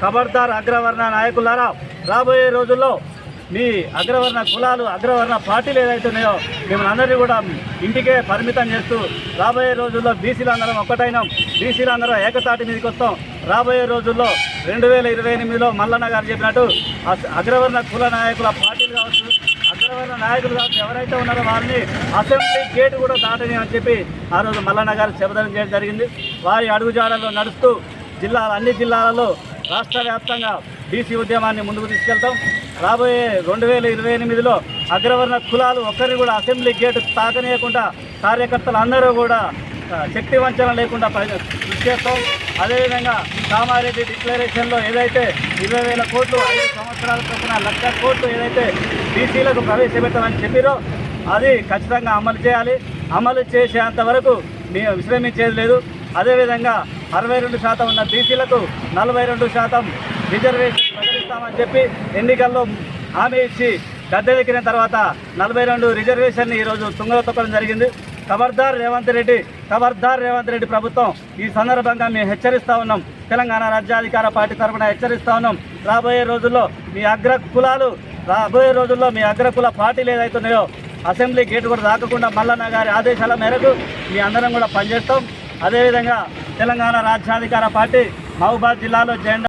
ఖబర్దార్ అగ్రవర్ణ నాయకులారా, రాబోయే రోజుల్లో మీ అగ్రవర్ణ కులాలు, అగ్రవర్ణ పార్టీలు ఏదైతే ఉన్నాయో మిమ్మల్ని అందరినీ కూడా ఇంటికే పరిమితం చేస్తూ రాబోయే రోజుల్లో బీసీలు అందరం ఒక్కటైనాం, బీసీలు అందరం ఏకతాటి మీదకి వస్తాం. రాబోయే రోజుల్లో 2028లో మల్లన్న గారు చెప్పినట్టు అగ్రవర్ణ కుల నాయకుల పార్టీలు కావచ్చు, అగ్రవర్ణ నాయకులు కావచ్చు, ఎవరైతే ఉన్నారో వారిని అసెంబ్లీ గేటు కూడా దాటని అని చెప్పి ఆ రోజు మల్లన్న గారు శపథం చేయడం జరిగింది. వారి అడుగుజాడల్లో నడుస్తూ అన్ని జిల్లాలలో రాష్ట్ర వ్యాప్తంగా బీసీ ఉద్యమాన్ని ముందుకు తీసుకెళ్తాం. రాబోయే 2028లో అగ్రవర్ణ కులాలు ఒక్కరిని కూడా అసెంబ్లీ గేటు తాకనీయకుండా కార్యకర్తలు అందరూ కూడా శక్తి వంచన లేకుండా కృషి చేస్తాం. అదేవిధంగా కామారెడ్డి డిక్లరేషన్లో ఏదైతే 20,000 కోట్లు 5 సంవత్సరాల చొప్పున 1,00,000 కోట్లు ఏదైతే బీసీలకు ప్రవేశపెట్టామని చెప్పిరో అది ఖచ్చితంగా అమలు చేయాలి. అమలు చేసేంత వరకు మేము విశ్రమించేది లేదు. అదేవిధంగా 62% ఉన్న బీసీలకు 42% రిజర్వేషన్ ప్రకటిస్తామని చెప్పి ఎన్నికల్లో హామీ ఇచ్చి గద్దెనెక్కిన తర్వాత 42 రిజర్వేషన్ని ఈరోజు తుంగలో తొక్కడం జరిగింది. ఖబర్దార్ రేవంత్ రెడ్డి, ఖబర్దార్ రేవంత్ రెడ్డి ప్రభుత్వం. ఈ సందర్భంగా మేము హెచ్చరిస్తూ ఉన్నాం, తెలంగాణ రాజ్యాధికార పార్టీ తరఫున హెచ్చరిస్తూ ఉన్నాం. రాబోయే రోజుల్లో మీ అగ్రకుల పార్టీలు ఏదైతే ఉన్నాయో అసెంబ్లీ గేటు కూడా దాకకుండా మల్లన్న గారి ఆదేశాల మేరకు మీ అందరం కూడా పనిచేస్తాం. అదేవిధంగా తెలంగాణ రాజ్యాధికార పార్టీ మహబూబాద్ జిల్లాలో జెండా